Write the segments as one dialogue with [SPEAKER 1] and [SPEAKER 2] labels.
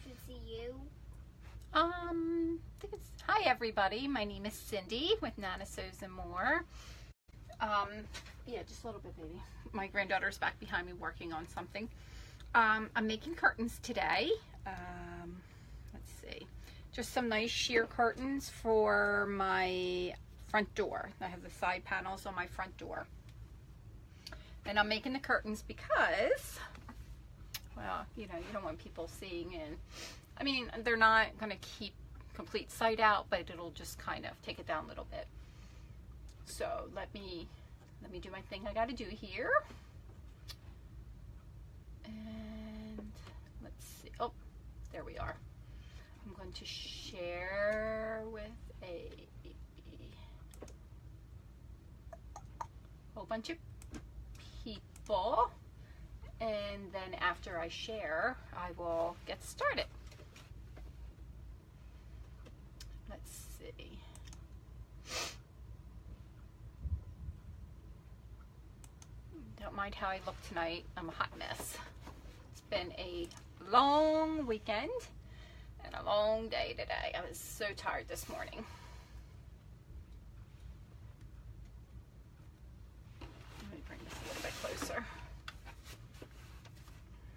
[SPEAKER 1] should see you.
[SPEAKER 2] I think it's, hi everybody, my name is Cindy with Nana Sews and More. Yeah, just a little bit, baby. My granddaughter's back behind me working on something. I'm making curtains today. Let's see, just some nice sheer curtains for my front door. I have the side panels on my front door. And I'm making the curtains because, well, you know, you don't want people seeing in. I mean, they're not going to keep complete sight out, but it'll just kind of take it down a little bit. So let me do my thing I got to do here. And let's see. Oh, there we are. I'm going to share with a whole bunch of people. And then after I share, I will get started. Let's see. Don't mind how I look tonight. I'm a hot mess. It's been a long weekend and a long day today. I was so tired this morning. Let me bring this a little bit closer.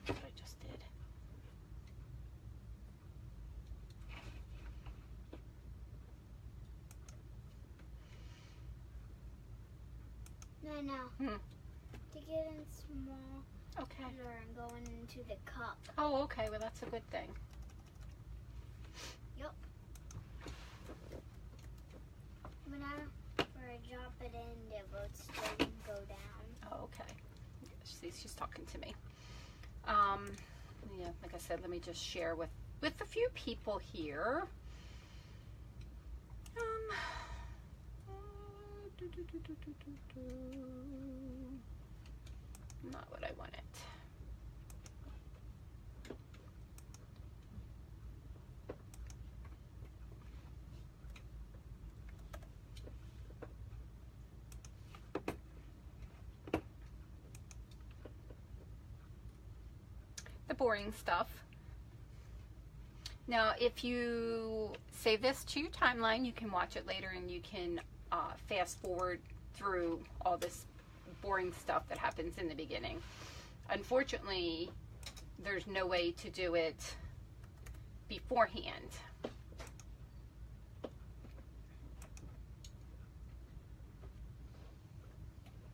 [SPEAKER 2] What I just did.
[SPEAKER 1] No. To get in small
[SPEAKER 2] Okay.
[SPEAKER 1] and going into the cup.
[SPEAKER 2] Oh, okay. Well, that's a good thing.
[SPEAKER 1] Yep. When I drop it in, the boats still go down.
[SPEAKER 2] Oh, okay. See, she's talking to me. Yeah, like I said, let me just share with a few people here. Not what I wanted. The boring stuff. Now, if you save this to your timeline, you can watch it later and you can fast forward through all this boring stuff that happens in the beginning. Unfortunately, there's no way to do it beforehand.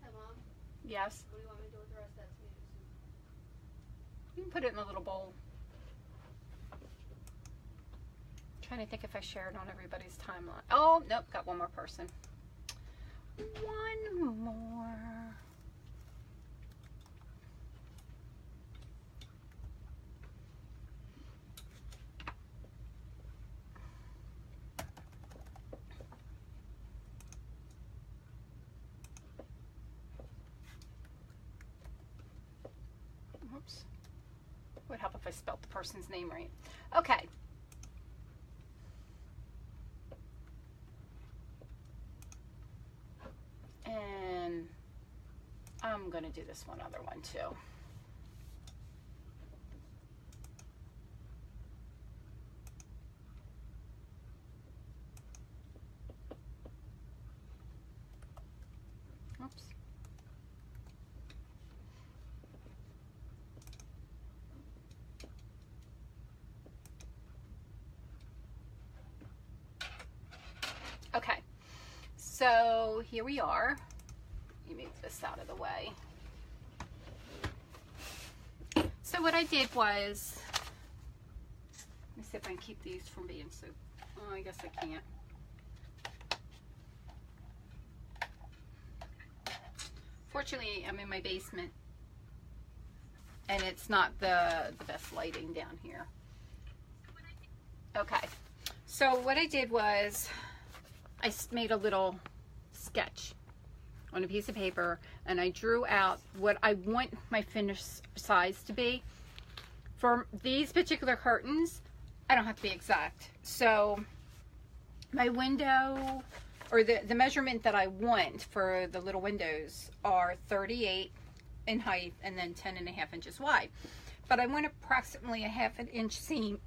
[SPEAKER 3] Hi, Mom.
[SPEAKER 2] Yes?
[SPEAKER 3] What do you want me to do with the rest of that tomato soup?
[SPEAKER 2] You can put it in a little bowl. Trying to think if I shared on everybody's timeline. Oh, nope, got one more person. One more. Oops. Would help if I spelled the person's name right. Okay. And I'm going to do this one other one too. Oops. Okay, so here we are. Let me move this out of the way. So what I did was, let me see if I can keep these from being so, oh, I guess I can't. Fortunately, I'm in my basement and it's not the best lighting down here. Okay, so what I did was I made a little sketch on a piece of paper and I drew out what I want my finished size to be. For these particular curtains, I don't have to be exact. So my window, or the measurement that I want for the little windows are 38 in height and then 10.5 inches wide. but I want approximately a 1/2 inch seam,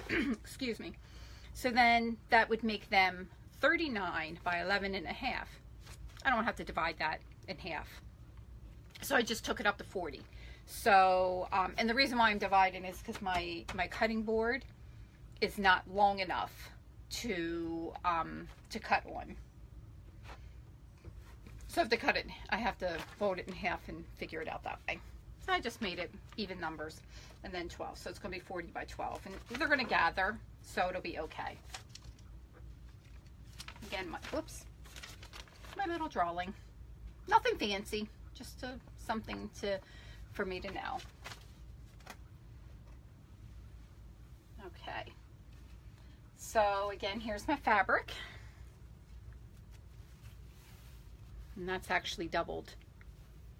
[SPEAKER 2] excuse me. So then that would make them 39 by 11.5. I don't have to divide that in half. So I just took it up to 40. So, and the reason why I'm dividing is because my cutting board is not long enough to cut on. So I have to cut it, I have to fold it in half and figure it out that way. So I just made it even numbers, and then 12. So it's going to be 40 by 12. And they're going to gather, so it'll be okay. Again, my little drawing. Nothing fancy, just something for me to know. Okay. So again, here's my fabric. And that's actually doubled.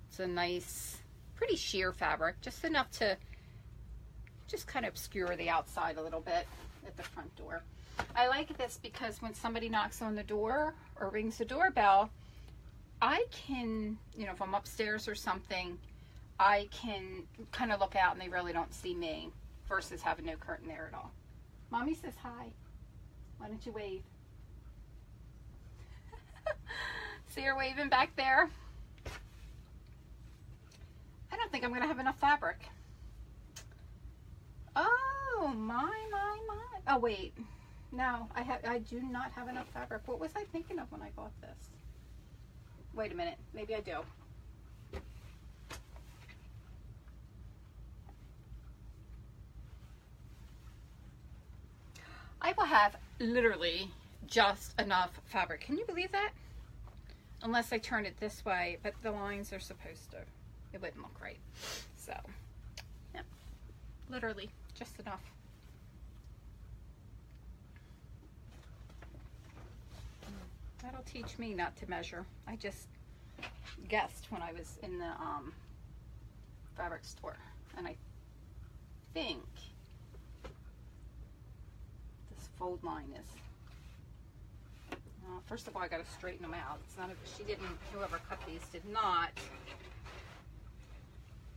[SPEAKER 2] It's a nice, pretty sheer fabric, just enough to just kind of obscure the outside a little bit at the front door. I like this because when somebody knocks on the door or rings the doorbell, I can, you know, if I'm upstairs or something, I can kind of look out and they really don't see me versus having no curtain there at all. Mommy says hi. Why don't you wave? See her waving back there? I don't think I'm going to have enough fabric. Oh, my. Oh, wait. No, I do not have enough fabric. What was I thinking of when I bought this? Wait a minute. Maybe I do. I will have literally just enough fabric. Can you believe that? Unless I turn it this way, but the lines are supposed to. It wouldn't look right. So, yeah. Literally just enough. That'll teach me not to measure. I just guessed when I was in the fabric store, and I think this fold line is. First of all, I got to straighten them out. It's not. Whoever cut these did not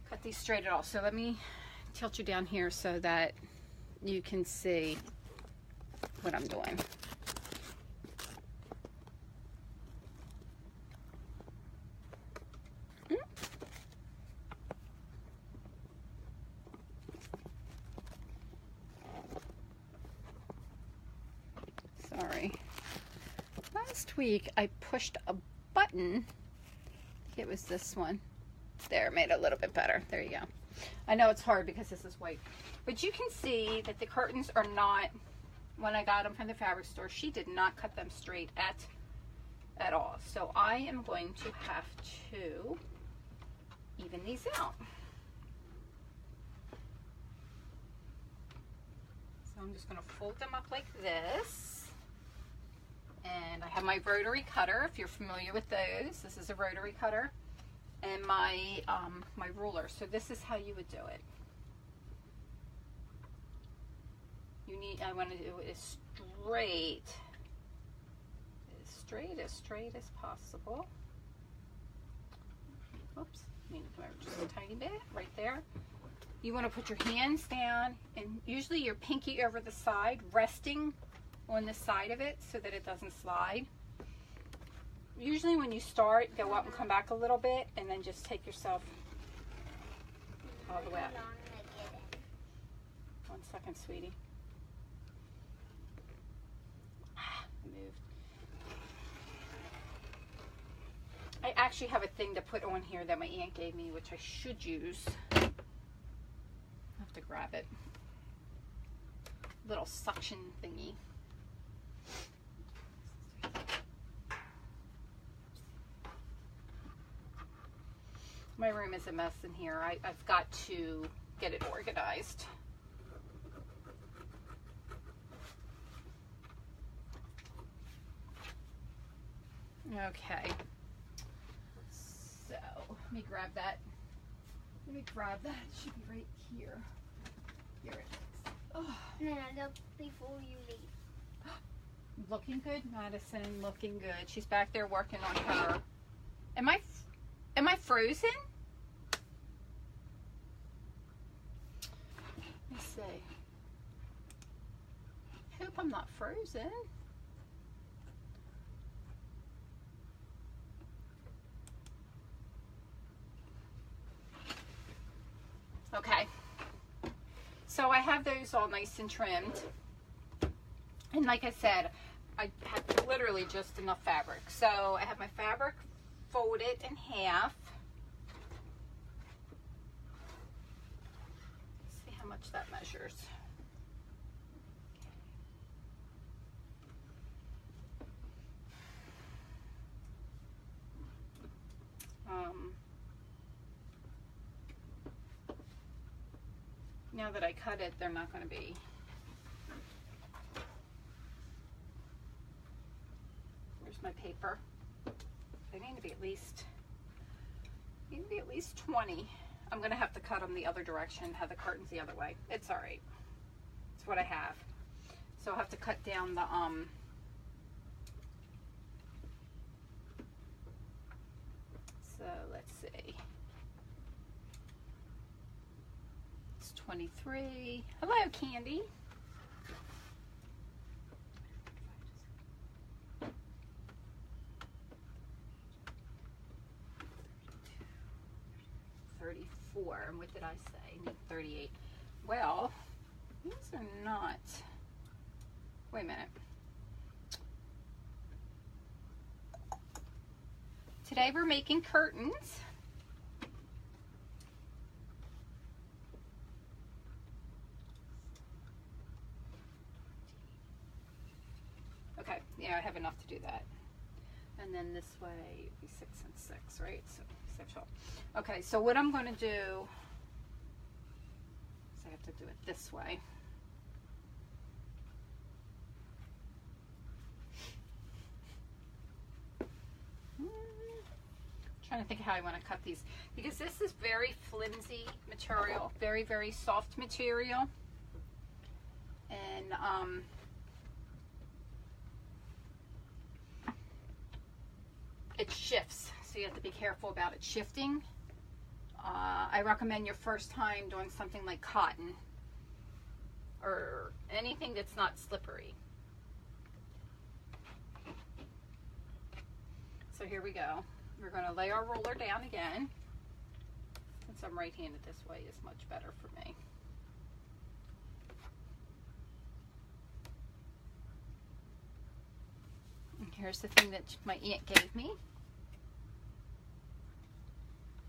[SPEAKER 2] cut these straight at all. So let me tilt you down here so that you can see what I'm doing. Sorry. Last week I pushed a button. I think it was this one. There, made it a little bit better. There you go. I know it's hard because this is white. But you can see that the curtains are not, when I got them from the fabric store, she did not cut them straight at all. So I am going to have to even these out. So I'm just going to fold them up like this. And I have my rotary cutter, if you're familiar with those. This is a rotary cutter. And my my ruler. So this is how you would do it. I want to do it as straight as possible. Oops, I need to come over just a tiny bit right there. You want to put your hands down and usually your pinky over the side, resting on the side of it so that it doesn't slide. Usually when you start, go up and come back a little bit and then just take yourself all the way up. 1 second, sweetie. Moved. I actually have a thing to put on here that my aunt gave me, which I should use. I have to grab it. Little suction thingy. My room is a mess in here. I've got to get it organized. Okay. So, let me grab that. It should be right here. Here it is. Oh.
[SPEAKER 1] No, look before you leave.
[SPEAKER 2] Looking good, Madison. Looking good. She's back there working on her. Am I frozen? Hope I'm not frozen. Okay. So I have those all nice and trimmed. And like I said, I have literally just enough fabric. So I have my fabric folded in half. See how much that measures. Now that I cut it, they're not going to be. Where's my paper? They need to be at least 20. I'm going to have to cut them the other direction, have the curtains the other way. It's all right. It's what I have. So I'll have to cut down the so let's see. It's 23. Hello, Candy. And what did I say? I need 38. Well, these are not. Wait a minute. Today we're making curtains. Okay, yeah, I have enough to do that. And then this way it'd be 6 and 6, right? So 6, 12. Okay, so what I'm going to do is I have to do it this way. Trying to think how I want to cut these, because this is very flimsy material, very, very soft material. And it shifts, so you have to be careful about it shifting. I recommend your first time doing something like cotton or anything that's not slippery. So here we go. We're going to lay our roller down again. Since I'm right-handed, this way is much better for me. And here's the thing that my aunt gave me.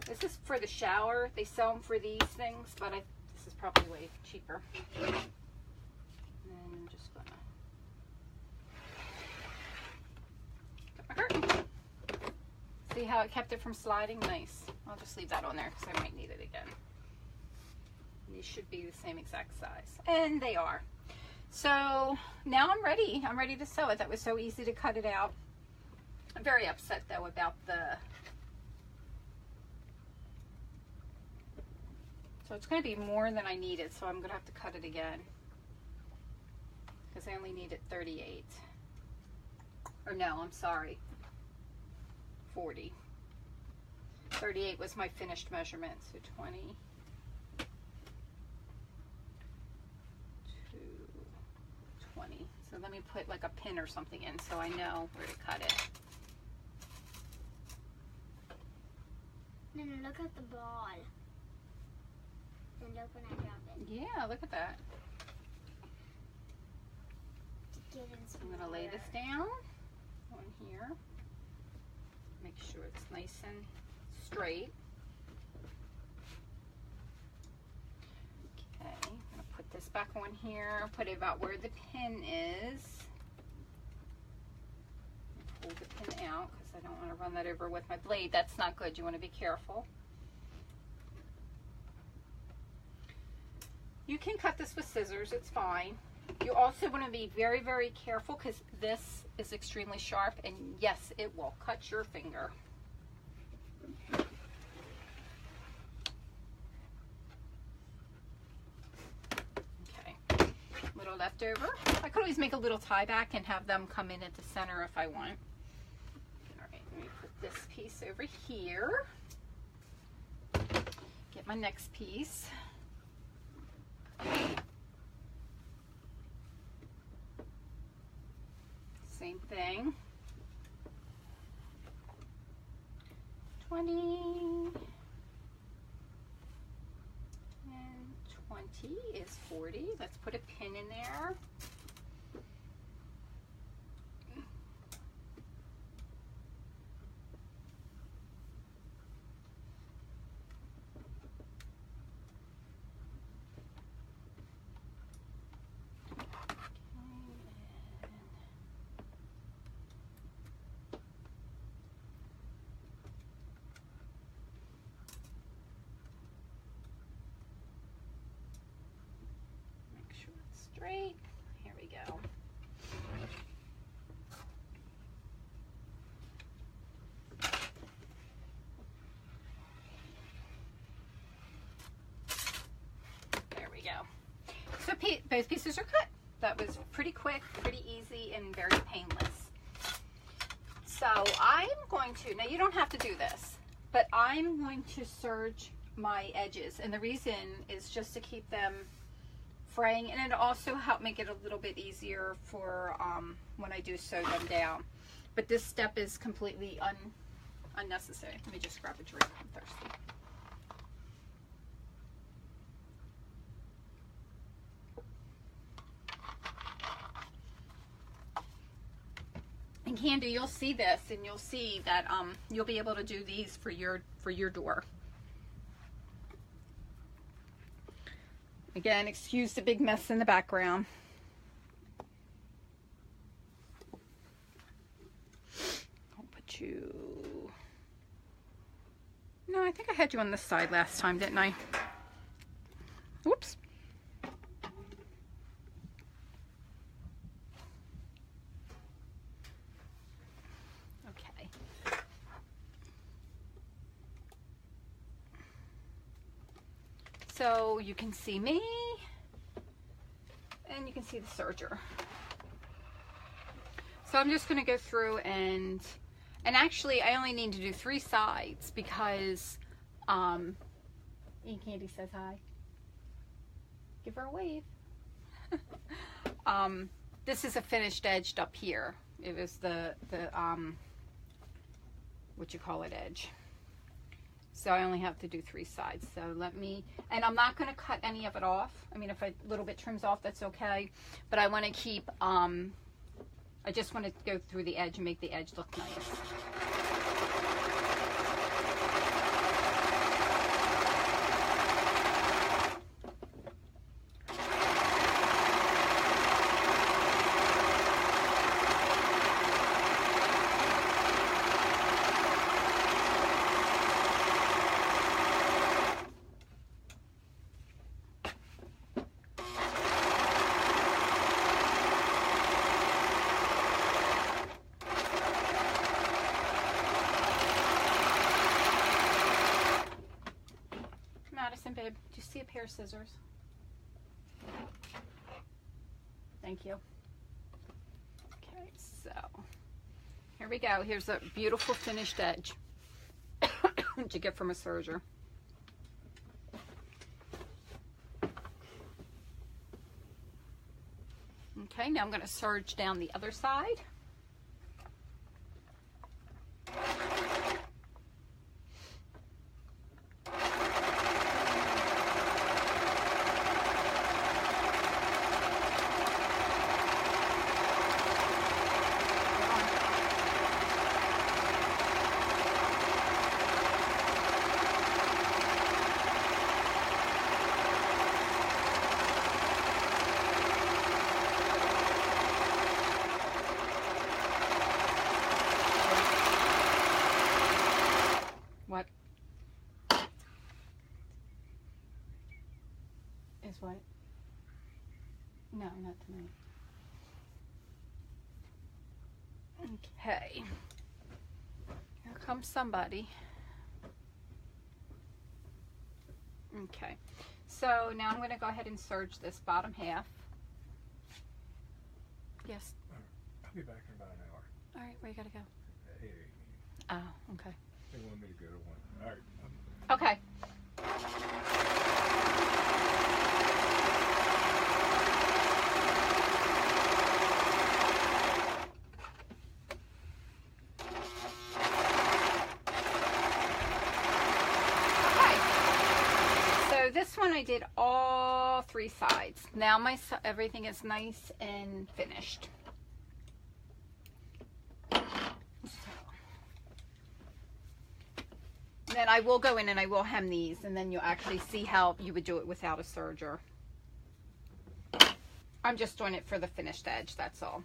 [SPEAKER 2] This is for the shower. They sell them for these things, but this is probably way cheaper. And I'm just gonna get my curtain. See how it kept it from sliding? Nice. I'll just leave that on there because I might need it again. And these should be the same exact size. And they are. So now I'm ready. I'm ready to sew it. That was so easy to cut it out. I'm very upset though about the... So it's going to be more than I needed, so I'm going to have to cut it again. Because I only needed 38. Or no, I'm sorry. 40. 38 was my finished measurement, so 20 to 20. So let me put like a pin or something in so I know where to cut it.
[SPEAKER 1] Then look at the ball. Then look when I drop it.
[SPEAKER 2] Yeah, look at that.
[SPEAKER 1] Get in some
[SPEAKER 2] I'm going to lay this down on here. Make sure it's nice and straight. Okay, I'm going to put this back on here, put it about where the pin is. Pull the pin out because I don't want to run that over with my blade. That's not good. You want to be careful. You can cut this with scissors, it's fine. You also want to be very, very careful because this is extremely sharp and yes, it will cut your finger. Okay, little leftover. I could always make a little tie back and have them come in at the center if I want. All right, let me put this piece over here. Get my next piece. same thing. 20 and 20 is 40. Let's put a pin in there. Straight. Here we go. There we go. So both pieces are cut. That was pretty quick, pretty easy, and very painless. So I'm going to, now you don't have to do this, but I'm going to serge my edges. And the reason is just to keep them fraying, and it also help make it a little bit easier for when I do sew them down. But this step is completely unnecessary. Let me just grab a drink. I'm thirsty. And Candy, you'll see this, and you'll see that you'll be able to do these for your door. Again, excuse the big mess in the background. I'll put you... No, I think I had you on this side last time, didn't I? Whoops. Okay. So you can see me, and you can see the serger. So I'm just going to go through and actually I only need to do 3 sides because Candy says hi. Give her a wave. This is a finished edged up here. It was the what you call it, edge. So I only have to do 3 sides. So let me, and I'm not going to cut any of it off. I mean, if a little bit trims off, that's okay. But I want to keep, I just want to go through the edge and make the edge look nice. Babe, do you see a pair of scissors? Thank you. Okay, so here we go. Here's a beautiful finished edge that you get from a serger. Okay, now I'm going to serge down the other side. What? Is what? No, not tonight. Okay. Here comes somebody. Okay. So now I'm going to go ahead and serge this bottom half. Yes.
[SPEAKER 4] I'll be back in about an hour.
[SPEAKER 2] All right, where you got to go?
[SPEAKER 4] 8 meeting.
[SPEAKER 2] Oh, okay.
[SPEAKER 4] They want me to go to one. All right.
[SPEAKER 2] Okay. I did all 3 sides. Now everything is nice and finished. Then I will go in and I will hem these, and then you'll actually see how you would do it without a serger. I'm just doing it for the finished edge, that's all.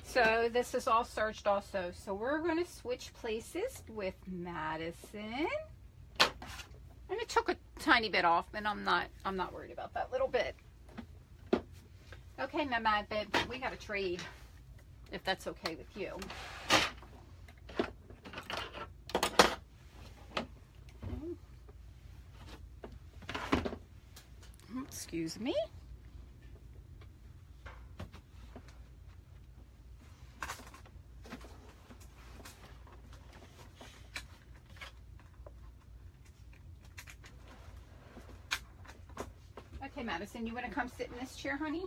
[SPEAKER 2] So this is all serged also. So we're going to switch places with Madison. And it took a tiny bit off, and I'm not worried about that little bit. Okay, my mad babe, we got to trade, if that's okay with you. Excuse me. Okay, Madison, you want to come sit in this chair, honey?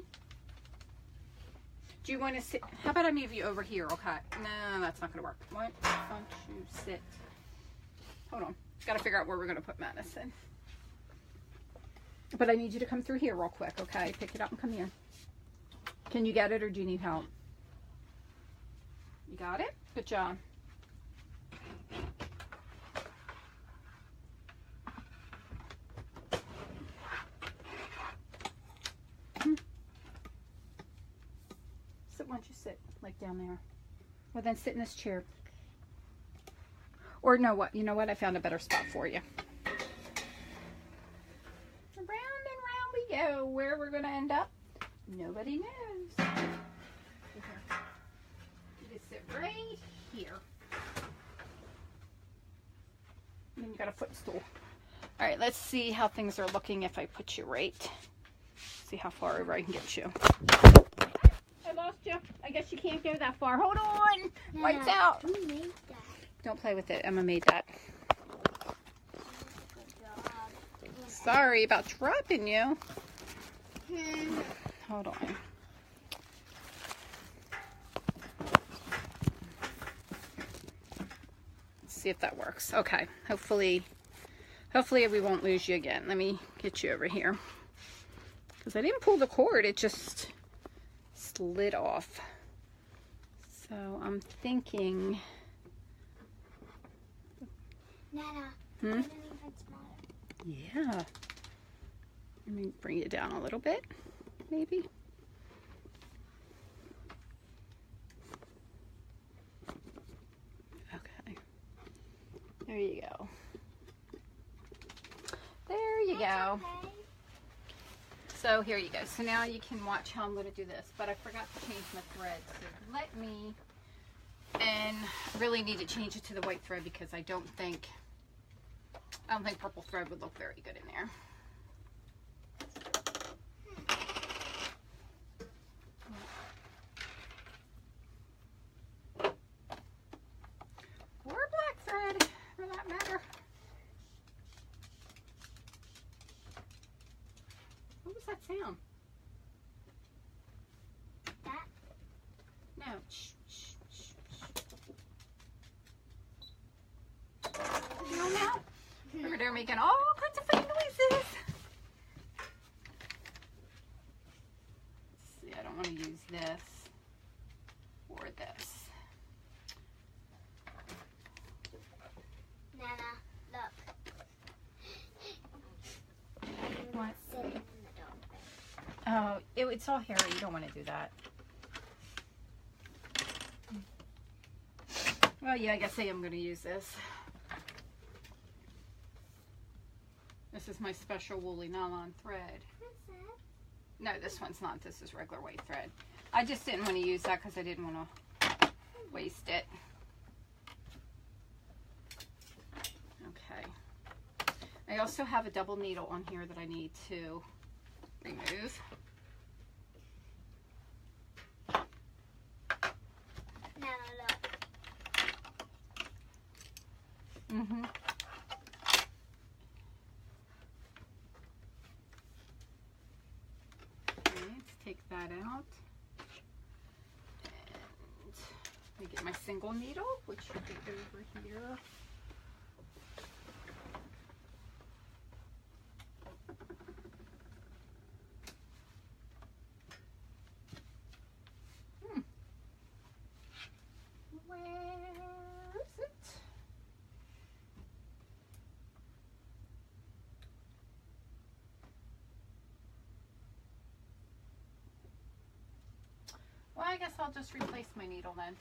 [SPEAKER 2] Do you want to sit? How about I move you over here? Okay. No, that's not going to work. Why don't you sit? Hold on. Got to figure out where we're going to put Madison. But I need you to come through here real quick, okay? Pick it up and come here. Can you get it, or do you need help? You got it? Good job. Why don't you sit like down there? Well, then sit in this chair. Or no, what? You know what? I found a better spot for you. Round and round we go. Where we're going to end up, nobody knows. You just sit right here. And then you got a footstool. All right, let's see how things are looking if I put you right. See how far over I can get you. I lost you. I guess you can't go that far. Hold on.
[SPEAKER 1] No,
[SPEAKER 2] Lights out.
[SPEAKER 1] Who made that?
[SPEAKER 2] Don't play with it. Emma made that.
[SPEAKER 1] Good job.
[SPEAKER 2] Sorry about dropping you. Hold on. Let's see if that works. Okay. Hopefully we won't lose you again. Let me get you over here. Because I didn't pull the cord. It just slid off. So I'm thinking.
[SPEAKER 1] Nana,
[SPEAKER 2] Hmm?
[SPEAKER 1] I didn't even smell
[SPEAKER 2] Yeah. Let me bring it down a little bit, maybe. Okay. There you go. There you go.
[SPEAKER 1] Okay.
[SPEAKER 2] So here you go. So now you can watch how I'm going to do this. But I forgot to change my thread. So let me, and I really need to change it to the white thread because I don't think purple thread would look very good in there. Or black thread, for that matter. What was that sound? No. Shh, shh, shh, shh. No, no. Over there making all kinds of funny noises. Let's see, I don't want to use this or this.
[SPEAKER 1] Nana, look.
[SPEAKER 2] What?
[SPEAKER 1] Sitting in the dog bed.
[SPEAKER 2] Oh, it's all hairy. You don't want to do that. Well, yeah, I guess I am going to use this. This is my special woolly nylon thread.
[SPEAKER 1] What's that?
[SPEAKER 2] No, this one's not. This is regular white thread. I just didn't want to use that because I didn't want to waste it. Okay. I also have a double needle on here that I need to remove.
[SPEAKER 1] Nana, look.
[SPEAKER 2] Mm-hmm. Okay, let's take that out. And let me get my single needle, which should be over here. Where is it? Well, I guess I'll just replace my needle then.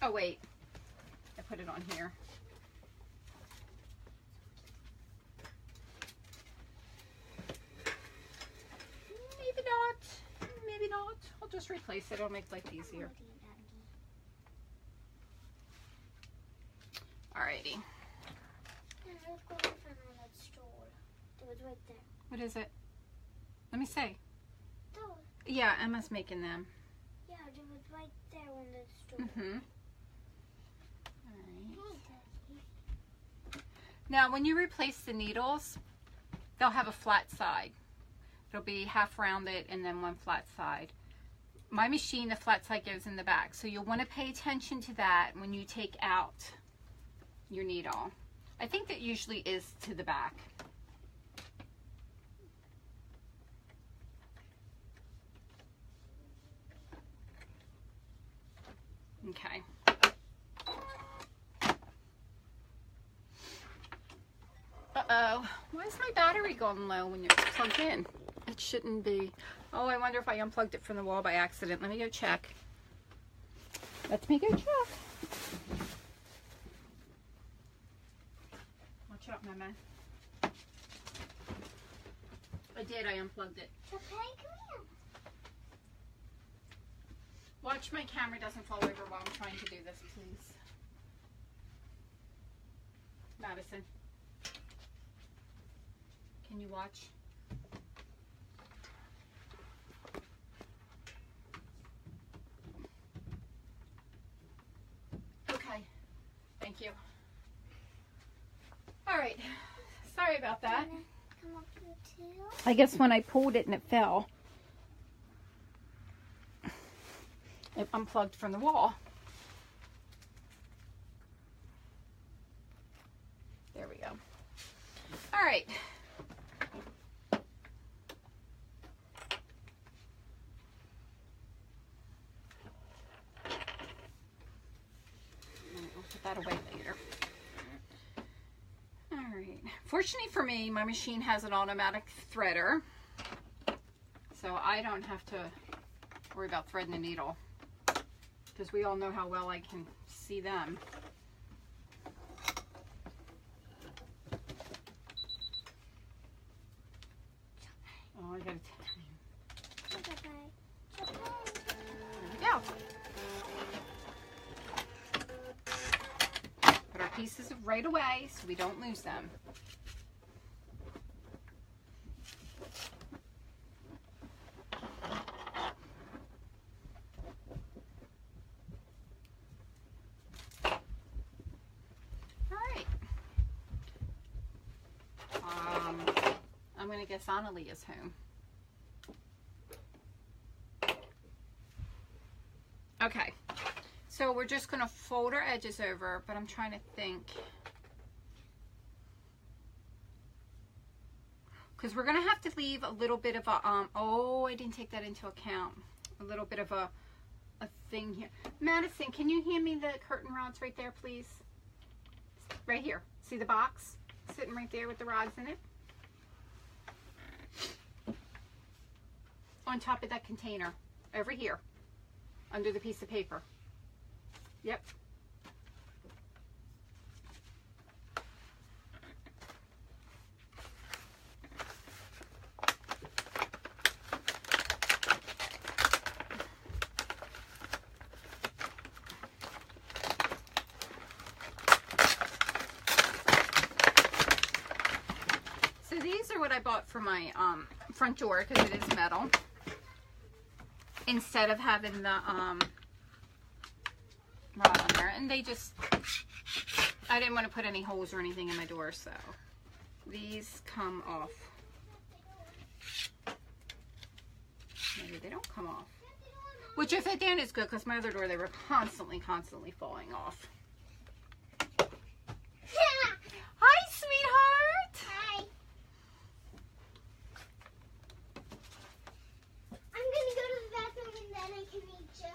[SPEAKER 2] Oh wait, I put it on here. Maybe not, maybe not. I'll just replace it, it'll make life easier. Alrighty.
[SPEAKER 1] Nana, let's go and find that stool. It was right there.
[SPEAKER 2] What is it? Let me see.
[SPEAKER 1] Those.
[SPEAKER 2] Yeah, Emma's making them.
[SPEAKER 1] Yeah, it was right there on the stool.
[SPEAKER 2] Mm-hmm. Alright.
[SPEAKER 1] Hey, Daddy.
[SPEAKER 2] Now, when you replace the needles, they'll have a flat side. It'll be half rounded and then one flat side. My machine, the flat side goes in the back. So you'll want to pay attention to that when you take out your needle. I think that usually is to the back. Okay. Uh-oh. Why is my battery going low when it's plugged in? It shouldn't be. Oh, I wonder if I unplugged it from the wall by accident. Let me go check. Let me go check. Watch out, Mama. I did. I unplugged it.
[SPEAKER 1] Okay, come here.
[SPEAKER 2] Watch my camera doesn't fall over while I'm trying to do this, please. Madison. Can you watch? Okay. Thank you. All right. Sorry about that.
[SPEAKER 1] Nana, come up here too.
[SPEAKER 2] I guess when I pulled it and it fell, it unplugged from the wall. There we go. All right. We'll put that away later. All right. Fortunately for me, my machine has an automatic threader, so I don't have to worry about threading the needle, because we all know how well I can see them. Oh, I gotta
[SPEAKER 1] It's okay. It's okay.
[SPEAKER 2] there we go. Put our pieces right away so we don't lose them. All right. I'm going to guess Annalie is home. Okay, so we're just going to fold our edges over, but I'm trying to think. Because we're going to have to leave a little bit of a, oh, I didn't take that into account. A little bit of a thing here. Madison, can you hand me the curtain rods right there, please? Right here. See the box? Sitting right there with the rods in it. On top of that container. Over here. Under the piece of paper. Yep. So these are what I bought for my front door because it is metal. Instead of having the rod on there, and they just, I didn't want to put any holes or anything in my door, so these come off. Maybe they don't come off, which if they didn't is good, because my other door they were constantly falling off. Hi, sweetheart.
[SPEAKER 1] Hi. I'm gonna go to the bathroom and then I can meet you.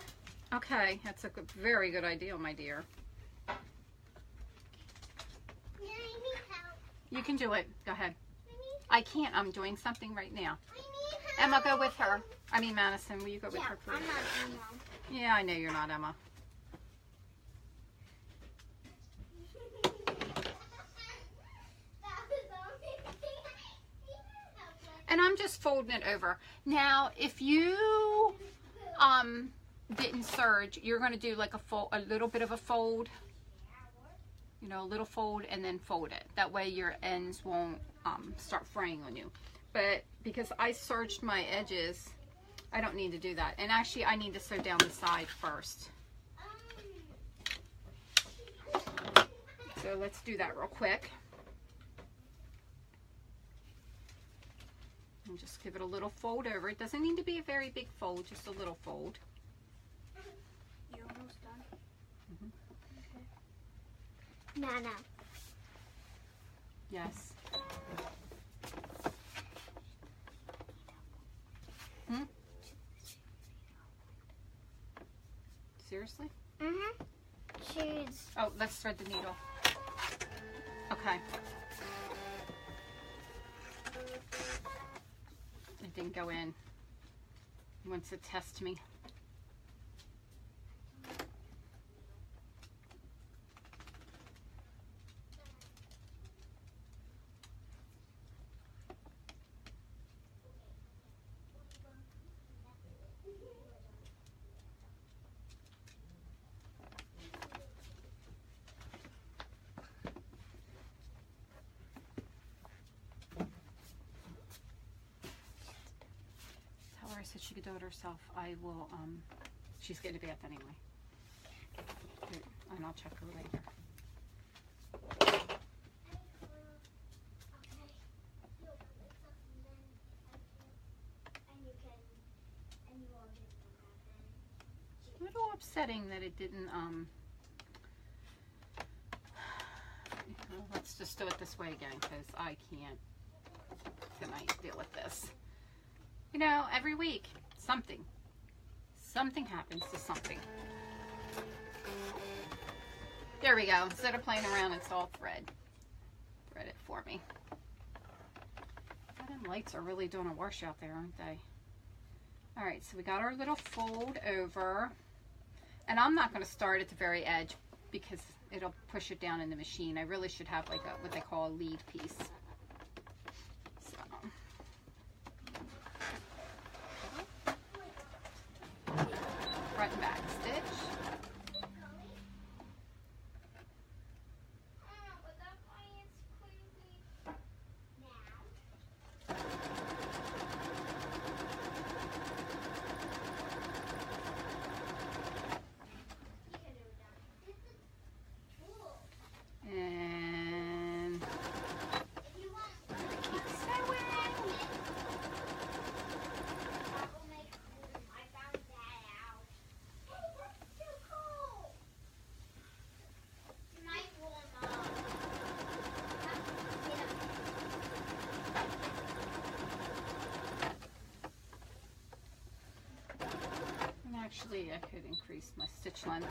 [SPEAKER 2] Okay, that's a very good idea, my dear.
[SPEAKER 1] Yeah, I need help.
[SPEAKER 2] You can do it. Go ahead.
[SPEAKER 1] I need
[SPEAKER 2] I can't. I'm doing something right now.
[SPEAKER 1] I need help.
[SPEAKER 2] Emma, go with her. I mean, Madison, will you go with
[SPEAKER 1] Yeah,
[SPEAKER 2] her, please?
[SPEAKER 1] I'm not Emma.
[SPEAKER 2] Yeah, I know you're not Emma. And I'm just folding it over. Now, if you didn't serge, you're going to do like a little bit of a fold. You know, a little fold and then fold it. That way your ends won't start fraying on you. But because I serged my edges, I don't need to do that. And actually, I need to sew down the side first. So let's do that real quick. And just give it a little fold over. It doesn't need to be a very big fold, just a little fold.
[SPEAKER 1] You're almost done.
[SPEAKER 2] Mm-hmm.
[SPEAKER 1] Nana.
[SPEAKER 2] Yes. Hmm? Seriously?
[SPEAKER 1] Mm-hmm. Choose.
[SPEAKER 2] Oh, let's thread the needle. Okay. It didn't go in. He wants to test me. Tell her I said she could do it herself. I will, she's getting a bath anyway. And I'll check her later. A little upsetting that it didn't, let's just do it this way again, because I can't tonight deal with this. You know, every week, something happens to something. There we go. Instead of playing around, it's all thread. Thread it for me. Them lights are really doing a wash out there, aren't they? All right, so we got our little fold over. And I'm not going to start at the very edge because it'll push it down in the machine. I really should have like what they call a lead piece. So. Front and back stitch. see, I could increase my stitch length.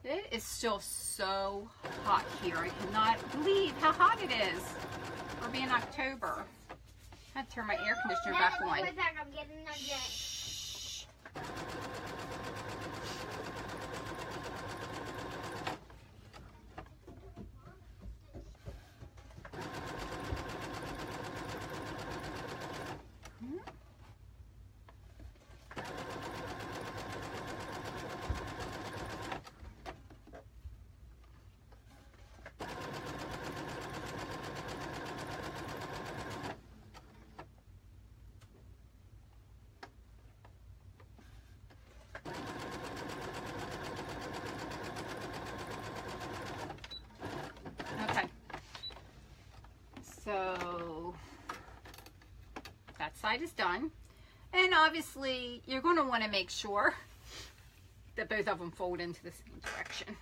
[SPEAKER 2] It is still so hot here. I cannot believe how hot it is for being October. I had to turn my air conditioner back
[SPEAKER 1] I'll
[SPEAKER 2] on.
[SPEAKER 1] be right back. I'm getting a jet.
[SPEAKER 2] Okay. So that side is done. And obviously you're going to want to make sure that both of them fold into the same direction.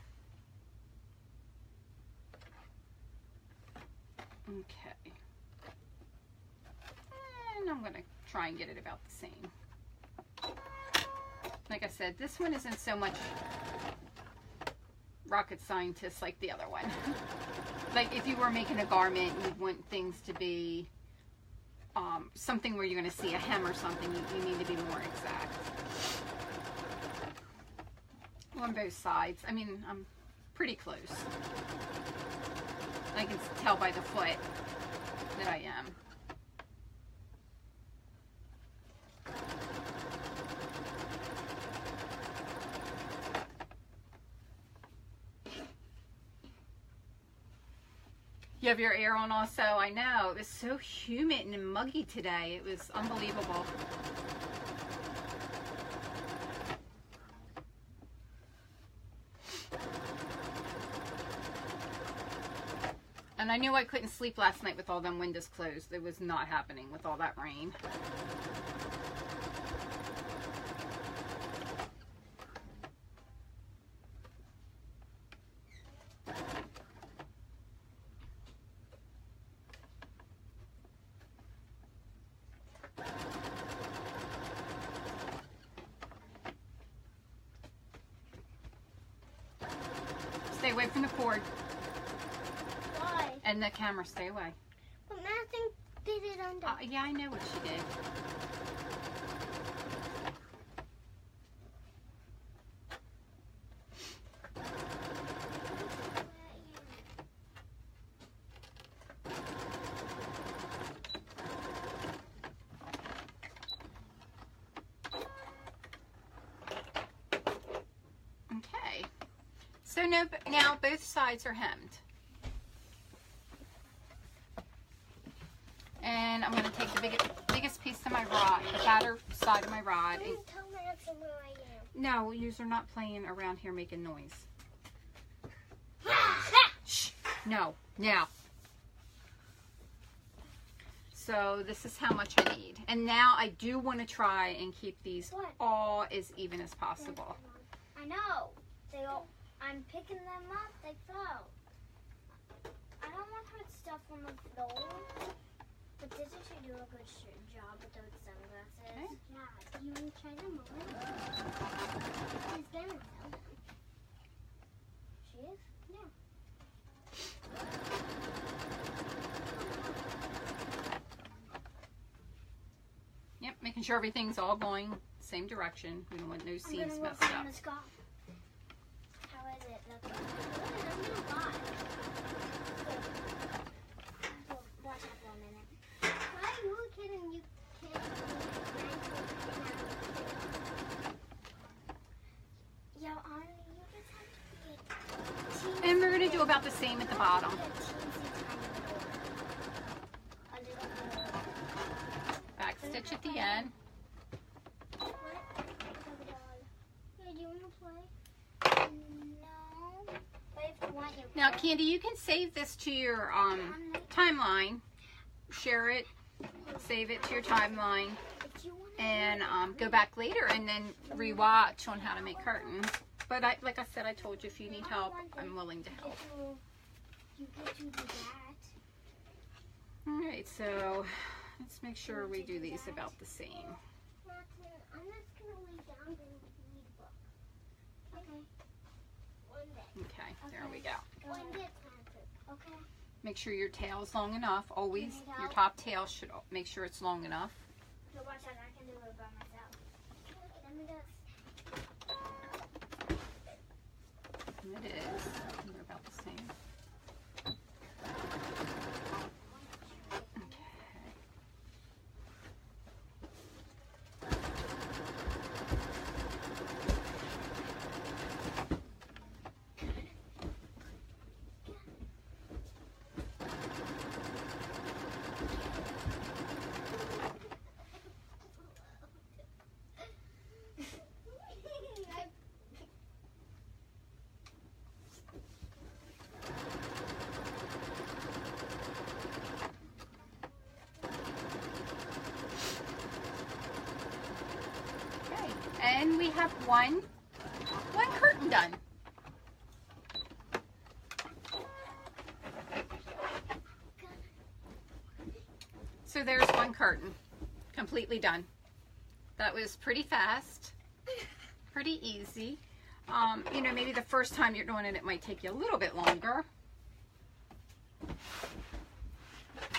[SPEAKER 2] Okay. And I'm going to try and get it about the same. Like I said, this one isn't so much rocket scientist like the other one. Like if you were making a garment, you'd want things to be something where you're going to see a hem or something. You need to be more exact on both sides. I mean, I'm pretty close. I can tell by the foot that I am. You have your air on also. I know. It was so humid and muggy today. It was unbelievable. And I knew I couldn't sleep last night with all them windows closed. It was not happening with all that rain. Stay away from the cord.
[SPEAKER 1] Why?
[SPEAKER 2] And the camera, stay away.
[SPEAKER 1] But nothing did it under.
[SPEAKER 2] Yeah, I know what she did. Okay. So now both sides are hemmed. And I'm going to take the biggest piece of my rod, the fatter side of my rod. And,
[SPEAKER 1] Don't tell Madison where I am.
[SPEAKER 2] no, you're not playing around here making noise. Shh. No. Now. So this is how much I need. And now I do want to try and keep these
[SPEAKER 1] What?
[SPEAKER 2] all as even as possible.
[SPEAKER 1] I know. I'm picking them up. They fell. I don't want to put stuff on the floor. But this should do a good job with those sunglasses.
[SPEAKER 2] Okay.
[SPEAKER 1] Yeah. You want to try them on? She's gonna sell them. She is? Yeah.
[SPEAKER 2] Yep, making sure everything's all going same direction. We don't want no
[SPEAKER 1] I'm
[SPEAKER 2] seams
[SPEAKER 1] gonna work
[SPEAKER 2] messed
[SPEAKER 1] on
[SPEAKER 2] up.
[SPEAKER 1] the scarf. How is it looking? Good. I'm gonna watch. Good. Watch out for a minute. Why are you kidding? You can't. Yo, Anna, you just have to get.
[SPEAKER 2] And we're going to do about the same at the bottom. Back stitch at the end.
[SPEAKER 1] What? Yeah, do you want to play? No. But if you want, you
[SPEAKER 2] Now,
[SPEAKER 1] can.
[SPEAKER 2] Candy, you can save this to your timeline. Share it. Save it to your timeline.
[SPEAKER 1] If you want to
[SPEAKER 2] And go back later and then rewatch on how to make curtains. But like I said, I told you, if you need help, I'm willing to help.
[SPEAKER 1] You get to do that.
[SPEAKER 2] All right, so let's make sure we do these about the same.
[SPEAKER 1] I'm just gonna lay down and read a book. Okay. One day.
[SPEAKER 2] Okay, there we go.
[SPEAKER 1] One day. Okay.
[SPEAKER 2] Make sure your tail's long enough. Always,
[SPEAKER 1] Need
[SPEAKER 2] your
[SPEAKER 1] help?
[SPEAKER 2] top tail should make sure it's long enough.
[SPEAKER 1] So watch out, I can do it by myself. Let me just.
[SPEAKER 2] It is. They're about the same. Okay. Okay, and we have one curtain done. So there's one curtain, completely done. That was pretty fast, pretty easy. You know, maybe the first time you're doing it, it might take you a little bit longer.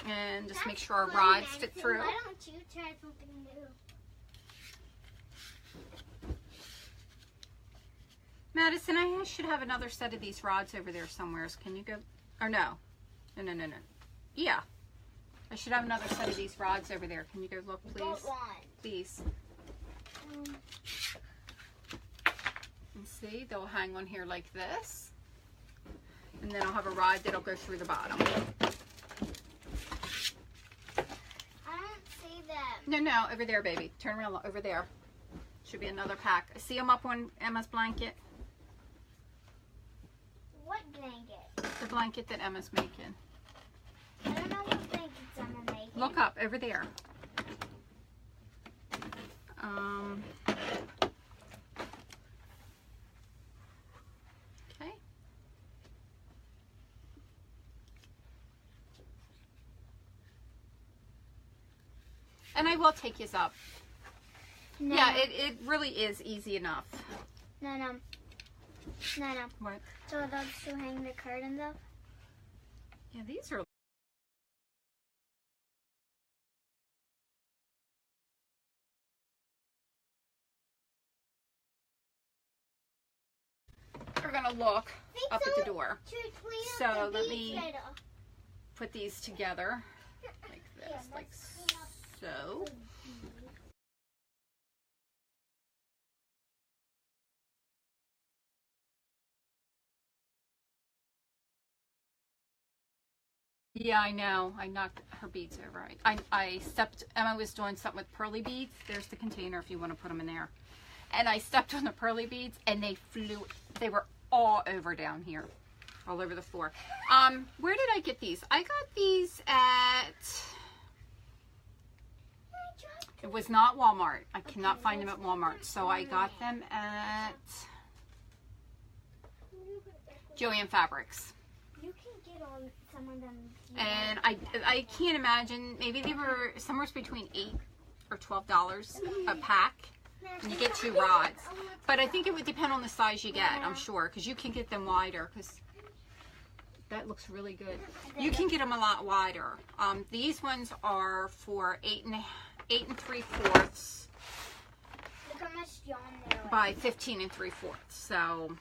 [SPEAKER 2] And just make sure our rods fit through.
[SPEAKER 1] Why don't you try something new?
[SPEAKER 2] Madison, I should have another set of these rods over there somewhere. Can you go? Or no. No. Yeah. I should have another set of these rods over there. Can you go look, please?
[SPEAKER 1] What one?
[SPEAKER 2] Please. And see, they'll hang on here like this. And then I'll have a rod that'll go through the bottom.
[SPEAKER 1] I don't see them.
[SPEAKER 2] No, over there, baby. Turn around, over there. Should be another pack. See them up on Emma's blanket?
[SPEAKER 1] What blanket?
[SPEAKER 2] The blanket that Emma's making.
[SPEAKER 1] I don't know what blankets I'm making.
[SPEAKER 2] Look up, over there. Okay. And I will take you up.
[SPEAKER 1] No.
[SPEAKER 2] Yeah, it really is easy enough.
[SPEAKER 1] No.
[SPEAKER 2] What?
[SPEAKER 1] So those to hang the curtains up?
[SPEAKER 2] Yeah, these are... We're gonna look up at the door. So let me put these together like this, like so. Yeah, I know. I knocked her beads over. I stepped, Emma was doing something with pearly beads. There's the container if you want to put them in there. And I stepped on the pearly beads and they flew, they were all over down here, all over the floor. Where did I get these? I got these at, it was not Walmart. I cannot find them at Walmart. So I got them at Joann Fabrics.
[SPEAKER 1] You can get on some of them.
[SPEAKER 2] And I can't imagine, maybe they were somewhere between $8 or $12 a pack. And you get 2 rods. But I think it would depend on the size you get, I'm sure, because you can get them wider, because that looks really good. You can get them a lot wider. These ones are for 8 3/4
[SPEAKER 1] Look how much yarn there is.
[SPEAKER 2] by 15 3/4. So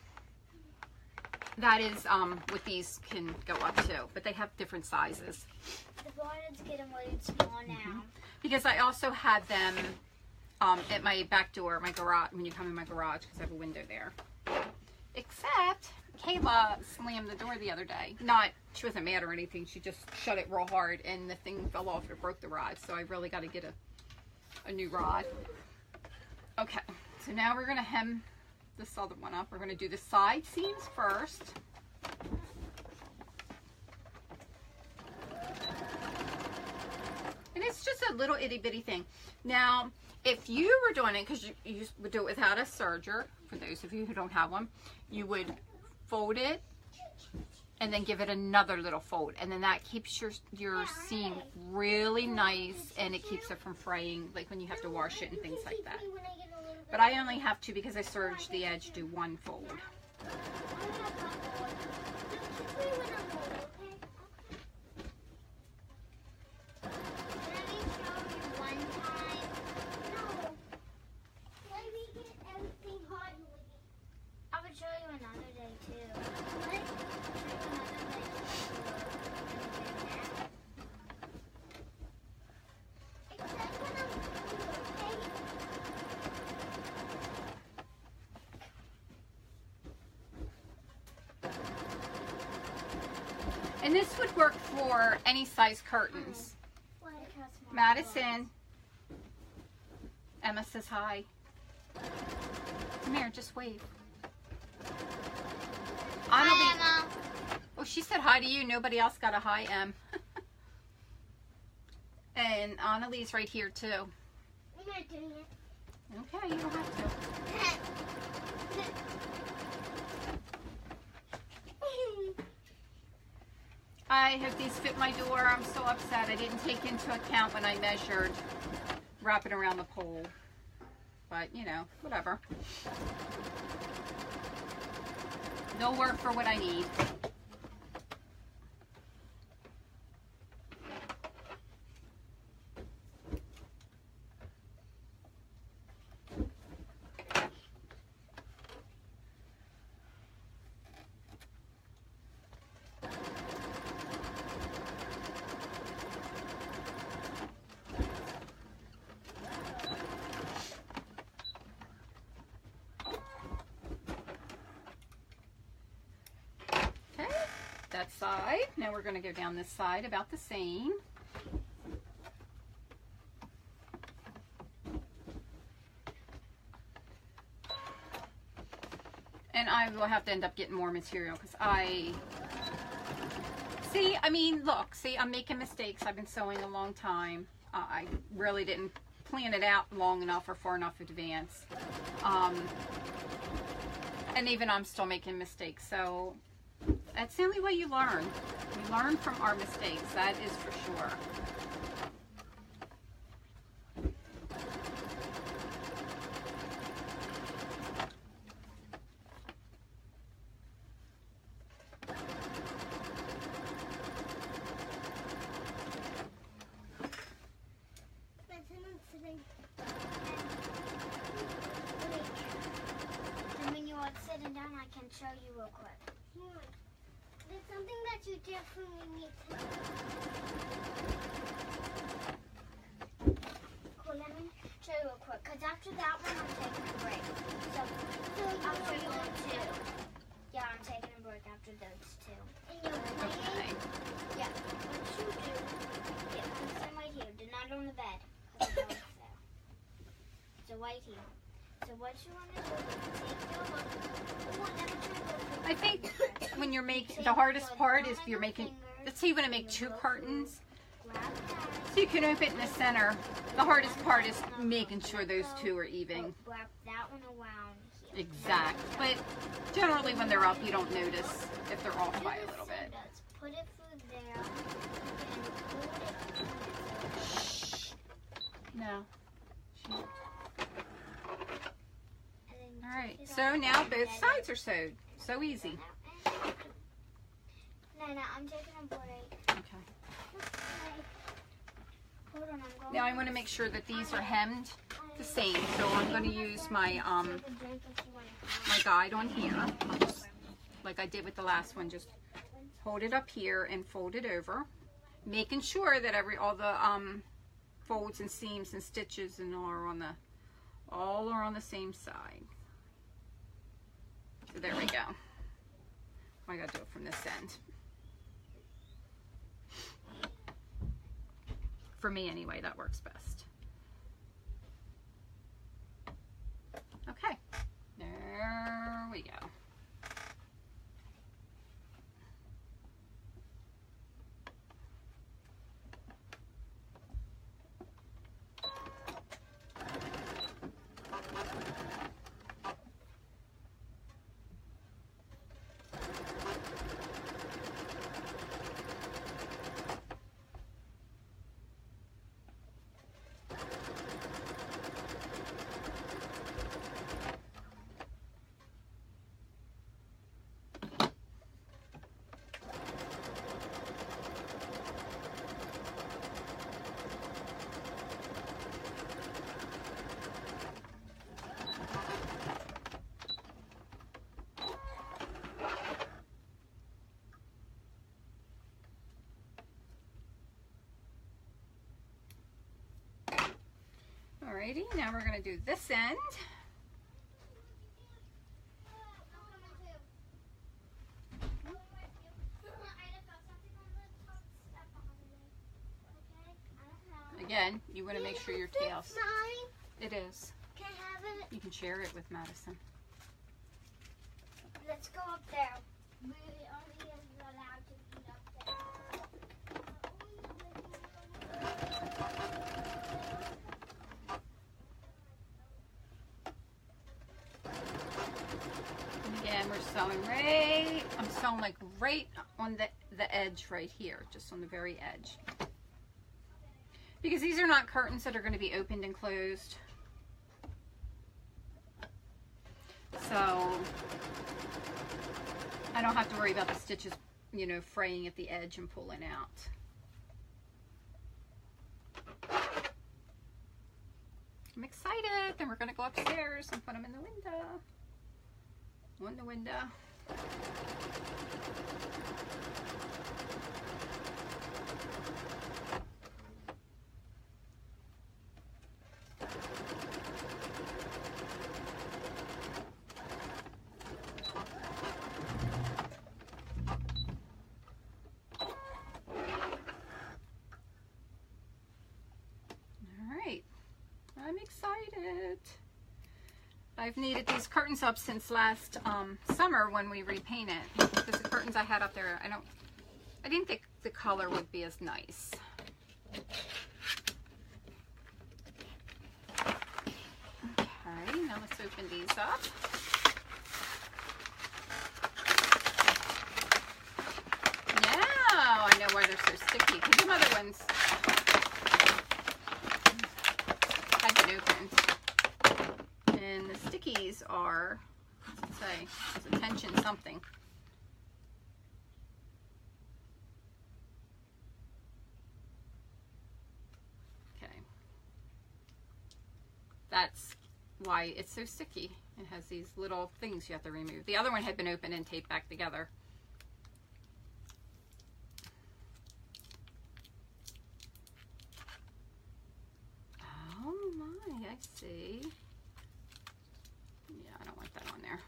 [SPEAKER 2] that is what these can go up to, but they have different sizes.
[SPEAKER 1] The bottoms getting really small now.
[SPEAKER 2] Because I also have them at my back door, my garage, when you come in my garage, because I have a window there. Except Kayla slammed the door the other day. She wasn't mad or anything. She just shut it real hard and the thing fell off. It broke the rod. So I really got to get a new rod. Okay, so now we're going to hem this other one up. We're going to do the side seams first. And it's just a little itty bitty thing. Now, if you were doing it, because you would do it without a serger, for those of you who don't have one, you would fold it and then give it another little fold, and then that keeps your seam really nice, and it keeps it from fraying, like when you have to wash it and things like that. But I only have to, because I serged the edge, do one fold. And this would work for any size curtains. Madison. Emma says hi. Come here, just wave.
[SPEAKER 1] Hi, Emma.
[SPEAKER 2] Oh, she said hi to you. Nobody else got a hi, Em. And Annalie's right here, too.
[SPEAKER 1] I'm not doing it.
[SPEAKER 2] Okay, you don't have to. I hope these fit my door. I'm so upset. I didn't take into account when I measured wrapping around the pole. But, you know, whatever. They'll work for what I need. That side. Now we're going to go down this side about the same. And I will have to end up getting more material because see, I'm making mistakes. I've been sewing a long time. I really didn't plan it out long enough or far enough in advance. And even I'm still making mistakes. So that's the only way you learn. We learn from our mistakes, that is for sure.
[SPEAKER 1] And when you are sitting down, I can show you real quick. There's something that you definitely need to do. Cool, let me show you real quick. Because after that one, I'm taking a break. So I'll show you the two. Yeah, I'm taking a break after those two. And you're playing? Yeah. What you do, yeah, put them right here. Do not on the bed. Because the dog's there. So right here. So what you want to do is take your look.
[SPEAKER 2] I think when you're making, the hardest part is you're making, let's say you want to make 2 curtains, so you can open it in the center. The hardest part is making sure those 2 are even.
[SPEAKER 1] Wrap that one around here.
[SPEAKER 2] Exact. But generally when they're up, you don't notice if they're off by a little bit.
[SPEAKER 1] Put it through there and hold it.
[SPEAKER 2] No.
[SPEAKER 1] And
[SPEAKER 2] All right. So now both sides are sewed. So easy.
[SPEAKER 1] No, I'm taking a break.
[SPEAKER 2] Okay.
[SPEAKER 1] Hold on, I'm going.
[SPEAKER 2] Now I want to make sure that these are hemmed the same. So I'm going to use my my guide on here. I'll just, like I did with the last one, just hold it up here and fold it over, making sure that all the folds and seams and stitches and all are on the same side. So there we go. I gotta do it from this end. For me anyway, that works best. Okay, there we go. Alrighty, now we're going to do this end. Again, you want to make sure your tail's... It is.
[SPEAKER 1] Can I have it?
[SPEAKER 2] You can share it with Madison.
[SPEAKER 1] Let's go up there. We only is allowed to eat up
[SPEAKER 2] And again, we're sewing right... I'm sewing like right on the edge right here, just on the very edge. Because these are not curtains that are going to be opened and closed. So I don't have to worry about the stitches, you know, fraying at the edge and pulling out. I'm excited. Then we're going to go upstairs and put them in the window. On the window. I'm excited. I've needed these curtains up since last summer when we repainted. Because the curtains I had up there, I didn't think the color would be as nice. Okay, now let's open these up. Now I know why they're so sticky. Because some other ones had been opened. And the stickies are, what's it say? It's a tension something. Okay. That's why it's so sticky. It has these little things you have to remove. The other one had been opened and taped back together. Oh my, I see. Yeah, I don't want that on there.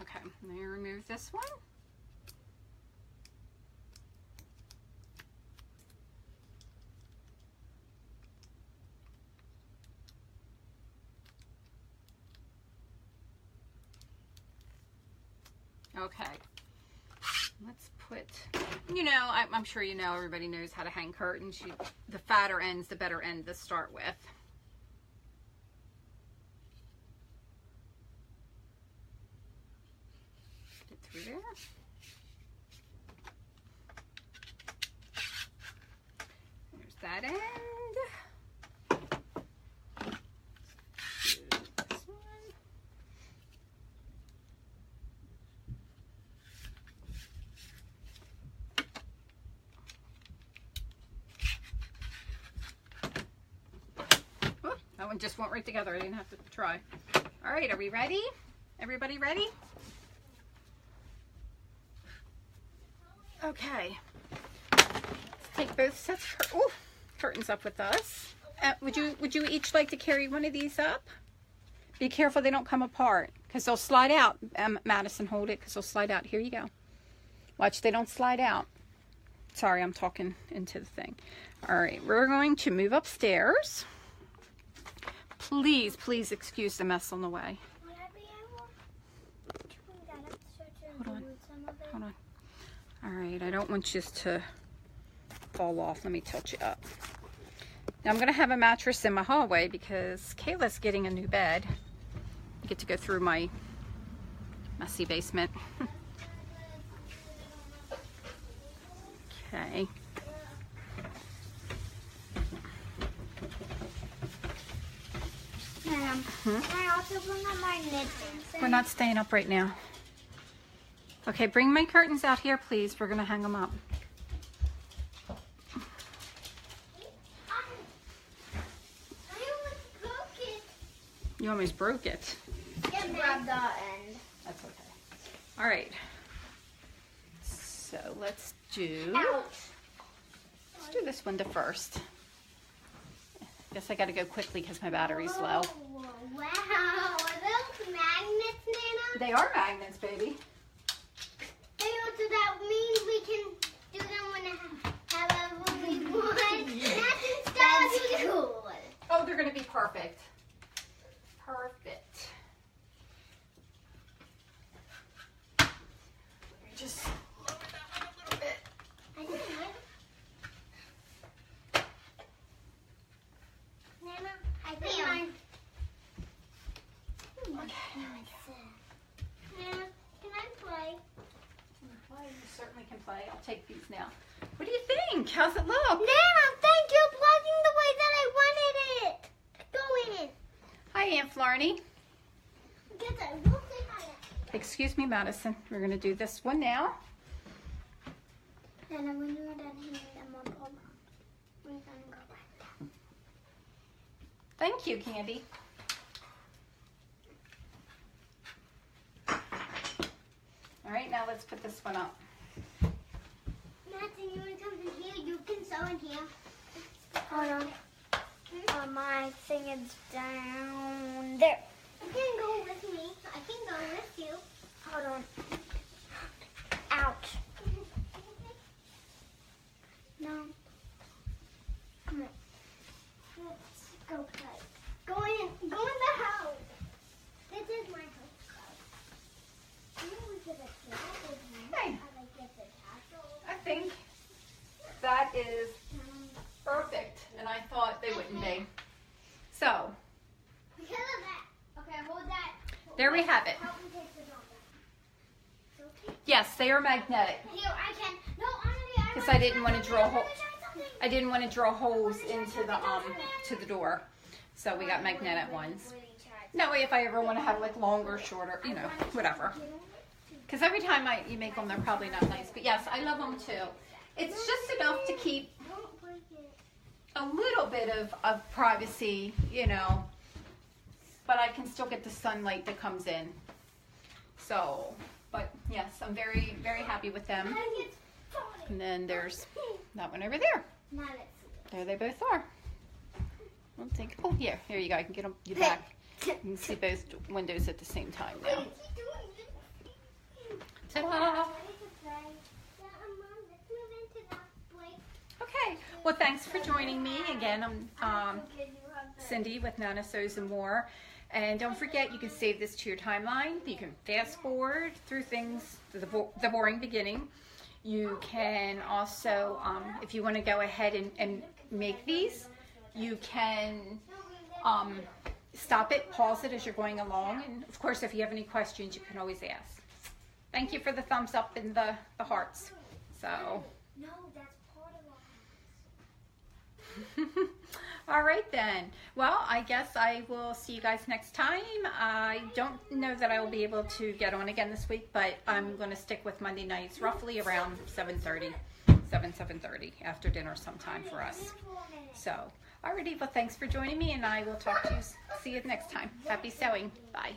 [SPEAKER 2] Okay, let me remove this one. Okay, let's put, you know, I'm sure you know, everybody knows how to hang curtains. The fatter end's the better end to start with. Get through there. There's that end. This one. That one just went right together. I didn't have to try. All right, are we ready? Everybody ready? Okay. Let's take both sets of curtains up with us. Would you each like to carry one of these up? Be careful they don't come apart because they'll slide out. Madison, hold it because they'll slide out. Here you go. Watch, they don't slide out. Sorry, I'm talking into the thing. All right, we're going to move upstairs. Please, please excuse the mess on the way.
[SPEAKER 1] Would I be able to bring that upstairs and
[SPEAKER 2] Hold on.
[SPEAKER 1] remove some of it?
[SPEAKER 2] Hold on. All right, I don't want you to fall off. Let me tilt you up. Now I'm going to have a mattress in my hallway because Kayla's getting a new bed. I get to go through my messy basement. Okay.
[SPEAKER 1] Ma'am, can I also bring up my knitting set?
[SPEAKER 2] We're not staying up right now. Okay, bring my curtains out here, please. We're going to hang them up. You almost broke it.
[SPEAKER 1] Grab the end.
[SPEAKER 2] That's okay. All right. So let's do.
[SPEAKER 1] Ouch.
[SPEAKER 2] Let's do this one first. Guess I got to go quickly because my battery's low.
[SPEAKER 1] Wow. Are those magnets, Nana?
[SPEAKER 2] They are magnets, baby.
[SPEAKER 1] So that means we can do them however we want. That's cool.
[SPEAKER 2] Oh, they're going to be perfect. Perfect. Just lower that one a little bit.
[SPEAKER 1] I did it. Nana, I think mine.
[SPEAKER 2] Okay, there we go.
[SPEAKER 1] Nana, can I play?
[SPEAKER 2] Well, you certainly can play. I'll take these now. What do you think? How's it look?
[SPEAKER 1] Nana, thank you for plugging the way that I wanted it. Go in it.
[SPEAKER 2] Hi, Aunt Flarney.
[SPEAKER 1] Get that. We'll say hi.
[SPEAKER 2] Excuse me, Madison. We're going to do this one now.
[SPEAKER 1] Nana, when you're done hanging them on Papa, we're going to go back down.
[SPEAKER 2] Thank you, Candy. All right, now let's put this one up.
[SPEAKER 1] Madison, you want to come in here? You can sew in here. Hold on. My thing is down there. You can go with me. I can go with you. Hold on. Ouch. No. Come on. Let's go play. Go in the house. This is my house. You know we could have killed
[SPEAKER 2] Hey.
[SPEAKER 1] the
[SPEAKER 2] I think that is perfect, and I thought they wouldn't be. So,
[SPEAKER 1] Because of that. Okay, hold that.
[SPEAKER 2] there we have it.
[SPEAKER 1] Help me take this off. Okay.
[SPEAKER 2] Yes, they are magnetic.
[SPEAKER 1] Here, I can. No, honestly,
[SPEAKER 2] Because I didn't want to drill I didn't want to drill holes into the to the door, so we got magnetic ones. That way, if I ever want to have like longer, shorter, you know, whatever. Because every time you make them, they're probably not nice. But yes, I love them too. It's just enough to keep
[SPEAKER 1] Don't break it.
[SPEAKER 2] a little bit of privacy, you know, but I can still get the sunlight that comes in. So, but yes, I'm very, very happy with them. And then there's that one over there.
[SPEAKER 1] Now let's see.
[SPEAKER 2] There they both are. I'll take, oh, here you go. I can get them you back. You can see both windows at the same time now. Ta-da! Okay, well, thanks for joining me. Again, I'm Cindy with Nana Sews and More. And don't forget, you can save this to your timeline. You can fast forward through things, the boring beginning. You can also, if you want to go ahead and make these, you can stop it, pause it as you're going along. And of course, if you have any questions, you can always ask. Thank you for the thumbs up and the hearts. So.
[SPEAKER 1] No, that's part of our
[SPEAKER 2] All right then. Well, I guess I will see you guys next time. I don't know that I will be able to get on again this week, but I'm going to stick with Monday nights, roughly around 7:30 after dinner sometime for us. So, alrighty, well, thanks for joining me, and I will talk to you, see you next time. Happy sewing. Bye.